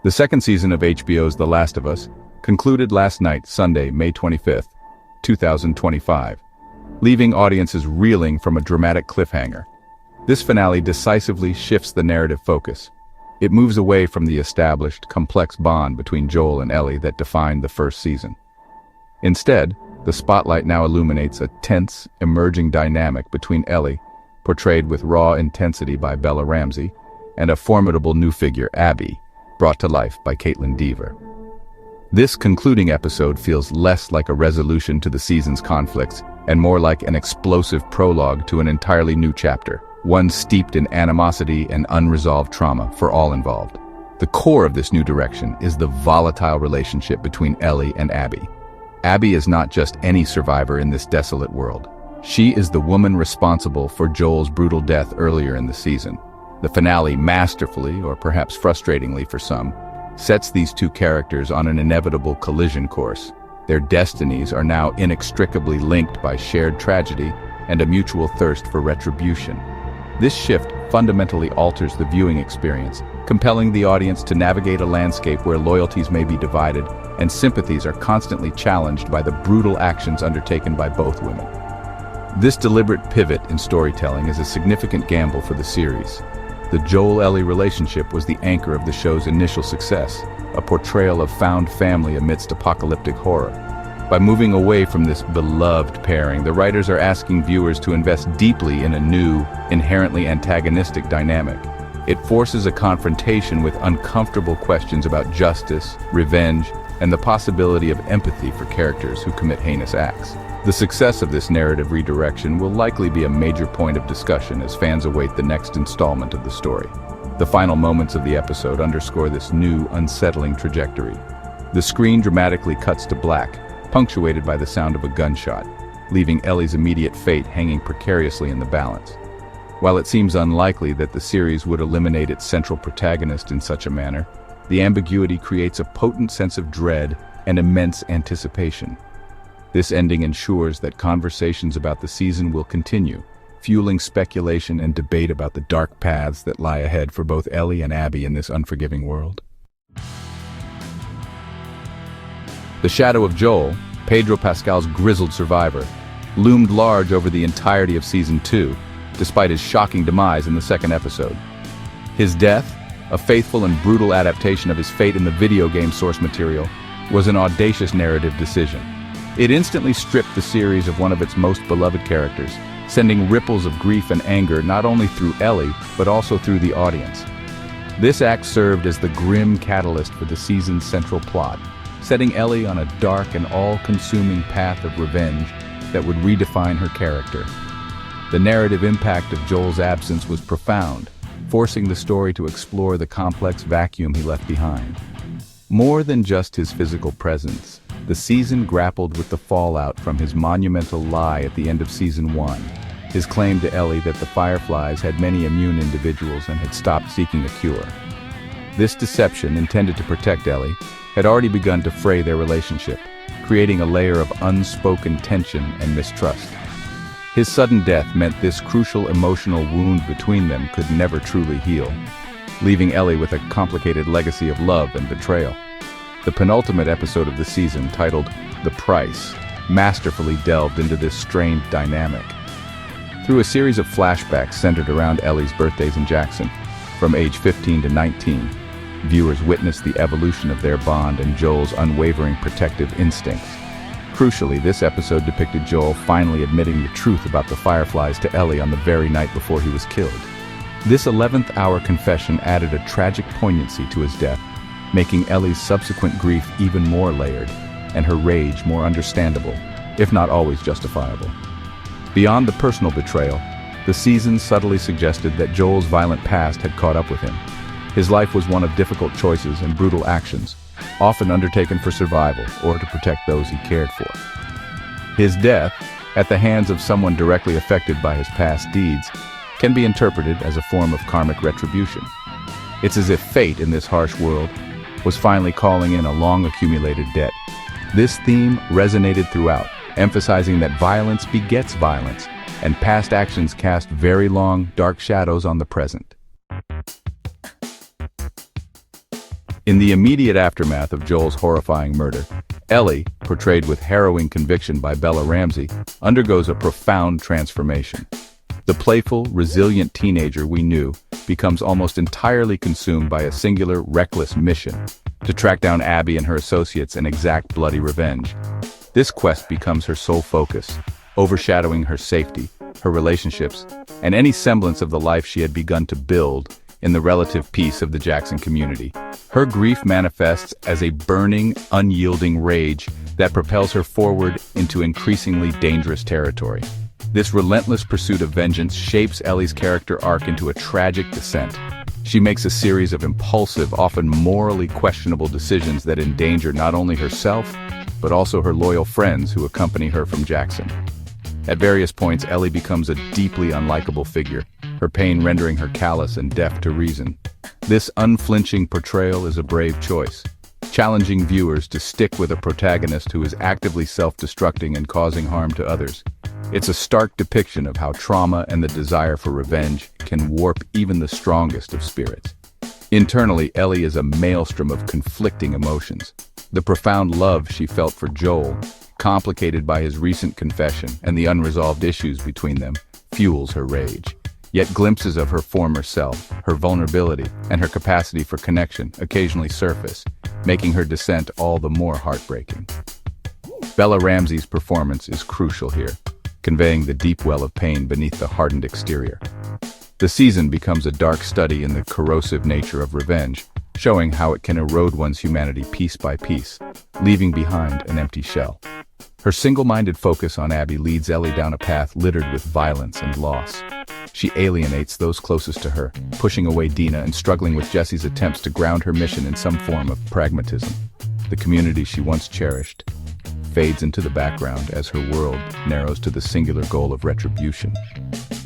The second season of HBO's The Last of Us concluded last night, Sunday, May 25th, 2025, leaving audiences reeling from a dramatic cliffhanger. This finale decisively shifts the narrative focus. It moves away from the established, complex bond between Joel and Ellie that defined the first season. Instead, the spotlight now illuminates a tense, emerging dynamic between Ellie, portrayed with raw intensity by Bella Ramsey, and a formidable new figure, Abby, brought to life by Caitlin Dever. This concluding episode feels less like a resolution to the season's conflicts and more like an explosive prologue to an entirely new chapter, one steeped in animosity and unresolved trauma for all involved. The core of this new direction is the volatile relationship between Ellie and Abby. Abby is not just any survivor in this desolate world. She is the woman responsible for Joel's brutal death earlier in the season. The finale masterfully, or perhaps frustratingly for some, sets these two characters on an inevitable collision course. Their destinies are now inextricably linked by shared tragedy and a mutual thirst for retribution. This shift fundamentally alters the viewing experience, compelling the audience to navigate a landscape where loyalties may be divided and sympathies are constantly challenged by the brutal actions undertaken by both women. This deliberate pivot in storytelling is a significant gamble for the series. The Joel-Ellie relationship was the anchor of the show's initial success, a portrayal of found family amidst apocalyptic horror. By moving away from this beloved pairing, the writers are asking viewers to invest deeply in a new, inherently antagonistic dynamic. It forces a confrontation with uncomfortable questions about justice, revenge, and the possibility of empathy for characters who commit heinous acts. The success of this narrative redirection will likely be a major point of discussion as fans await the next installment of the story. The final moments of the episode underscore this new, unsettling trajectory. The screen dramatically cuts to black, punctuated by the sound of a gunshot, leaving Ellie's immediate fate hanging precariously in the balance. While it seems unlikely that the series would eliminate its central protagonist in such a manner, the ambiguity creates a potent sense of dread and immense anticipation. This ending ensures that conversations about the season will continue, fueling speculation and debate about the dark paths that lie ahead for both Ellie and Abby in this unforgiving world. The shadow of Joel, Pedro Pascal's grizzled survivor, loomed large over the entirety of Season 2, despite his shocking demise in the second episode. His death, a faithful and brutal adaptation of his fate in the video game source material, was an audacious narrative decision. It instantly stripped the series of one of its most beloved characters, sending ripples of grief and anger not only through Ellie, but also through the audience. This act served as the grim catalyst for the season's central plot, setting Ellie on a dark and all-consuming path of revenge that would redefine her character. The narrative impact of Joel's absence was profound, forcing the story to explore the complex vacuum he left behind. More than just his physical presence, the season grappled with the fallout from his monumental lie at the end of Season 1, his claim to Ellie that the Fireflies had many immune individuals and had stopped seeking a cure. This deception, intended to protect Ellie, had already begun to fray their relationship, creating a layer of unspoken tension and mistrust. His sudden death meant this crucial emotional wound between them could never truly heal, leaving Ellie with a complicated legacy of love and betrayal. The penultimate episode of the season, titled The Price, masterfully delved into this strained dynamic. Through a series of flashbacks centered around Ellie's birthdays in Jackson, from age 15 to 19, viewers witnessed the evolution of their bond and Joel's unwavering protective instincts. Crucially, this episode depicted Joel finally admitting the truth about the Fireflies to Ellie on the very night before he was killed. This 11th hour confession added a tragic poignancy to his death, making Ellie's subsequent grief even more layered, and her rage more understandable, if not always justifiable. Beyond the personal betrayal, the season subtly suggested that Joel's violent past had caught up with him. His life was one of difficult choices and brutal actions, often undertaken for survival or to protect those he cared for. His death, at the hands of someone directly affected by his past deeds, can be interpreted as a form of karmic retribution. It's as if fate in this harsh world was finally calling in a long-accumulated debt. This theme resonated throughout, emphasizing that violence begets violence, and past actions cast very long, dark shadows on the present. In the immediate aftermath of Joel's horrifying murder, Ellie, portrayed with harrowing conviction by Bella Ramsey, undergoes a profound transformation. The playful, resilient teenager we knew becomes almost entirely consumed by a singular, reckless mission to track down Abby and her associates and exact bloody revenge. This quest becomes her sole focus, overshadowing her safety, her relationships, and any semblance of the life she had begun to build in the relative peace of the Jackson community. Her grief manifests as a burning, unyielding rage that propels her forward into increasingly dangerous territory. This relentless pursuit of vengeance shapes Ellie's character arc into a tragic descent. She makes a series of impulsive, often morally questionable decisions that endanger not only herself, but also her loyal friends who accompany her from Jackson. At various points, Ellie becomes a deeply unlikable figure, her pain rendering her callous and deaf to reason. This unflinching portrayal is a brave choice, challenging viewers to stick with a protagonist who is actively self-destructing and causing harm to others. It's a stark depiction of how trauma and the desire for revenge can warp even the strongest of spirits. Internally, Ellie is a maelstrom of conflicting emotions. The profound love she felt for Joel, complicated by his recent confession and the unresolved issues between them, fuels her rage. Yet glimpses of her former self, her vulnerability, and her capacity for connection occasionally surface, making her descent all the more heartbreaking. Bella Ramsey's performance is crucial here, conveying the deep well of pain beneath the hardened exterior. The season becomes a dark study in the corrosive nature of revenge, showing how it can erode one's humanity piece by piece, leaving behind an empty shell. Her single-minded focus on Abby leads Ellie down a path littered with violence and loss. She alienates those closest to her, pushing away Dina and struggling with Jesse's attempts to ground her mission in some form of pragmatism. The community she once cherished fades into the background as her world narrows to the singular goal of retribution.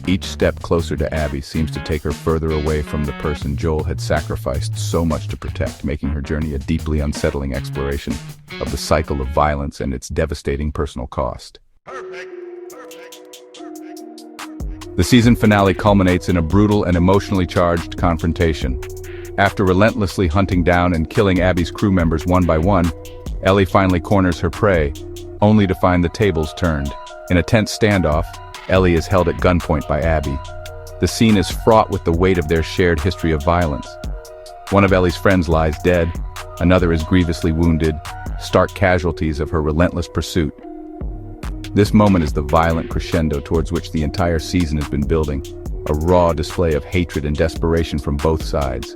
Each step closer to Abby seems to take her further away from the person Joel had sacrificed so much to protect, making her journey a deeply unsettling exploration of the cycle of violence and its devastating personal cost. The season finale culminates in a brutal and emotionally charged confrontation. After relentlessly hunting down and killing Abby's crew members one by one, Ellie finally corners her prey, only to find the tables turned. In a tense standoff, Ellie is held at gunpoint by Abby. The scene is fraught with the weight of their shared history of violence. One of Ellie's friends lies dead, another is grievously wounded, stark casualties of her relentless pursuit. This moment is the violent crescendo towards which the entire season has been building, a raw display of hatred and desperation from both sides.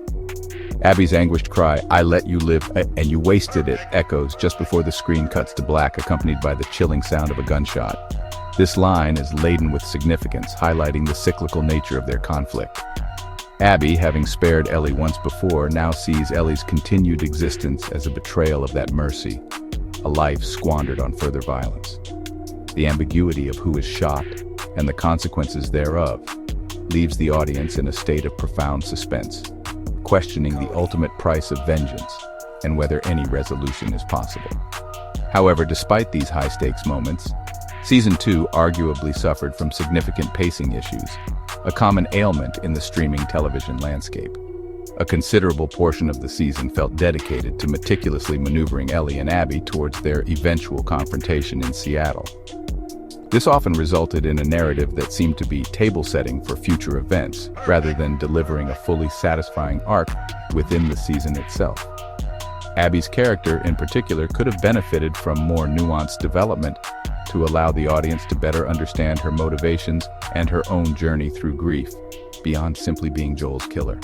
Abby's anguished cry, "I let you live and you wasted it," echoes just before the screen cuts to black, accompanied by the chilling sound of a gunshot. This line is laden with significance, highlighting the cyclical nature of their conflict. Abby, having spared Ellie once before, now sees Ellie's continued existence as a betrayal of that mercy, a life squandered on further violence. The ambiguity of who is shot and the consequences thereof leaves the audience in a state of profound suspense, questioning the ultimate price of vengeance and whether any resolution is possible. However, despite these high-stakes moments, Season 2 arguably suffered from significant pacing issues, a common ailment in the streaming television landscape. A considerable portion of the season felt dedicated to meticulously maneuvering Ellie and Abby towards their eventual confrontation in Seattle. This often resulted in a narrative that seemed to be table-setting for future events, rather than delivering a fully satisfying arc within the season itself. Abby's character, in particular, could have benefited from more nuanced development to allow the audience to better understand her motivations and her own journey through grief, beyond simply being Joel's killer.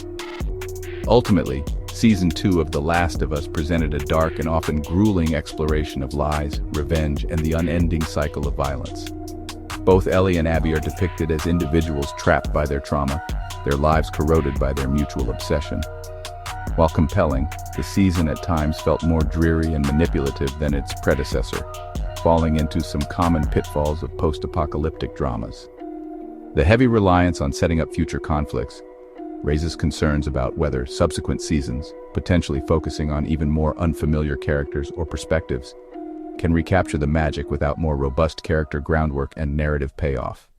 Ultimately, Season 2 of The Last of Us presented a dark and often grueling exploration of lies, revenge, and the unending cycle of violence. Both Ellie and Abby are depicted as individuals trapped by their trauma, their lives corroded by their mutual obsession. While compelling, the season at times felt more dreary and manipulative than its predecessor, falling into some common pitfalls of post-apocalyptic dramas. The heavy reliance on setting up future conflicts raises concerns about whether subsequent seasons, potentially focusing on even more unfamiliar characters or perspectives, can recapture the magic without more robust character groundwork and narrative payoff.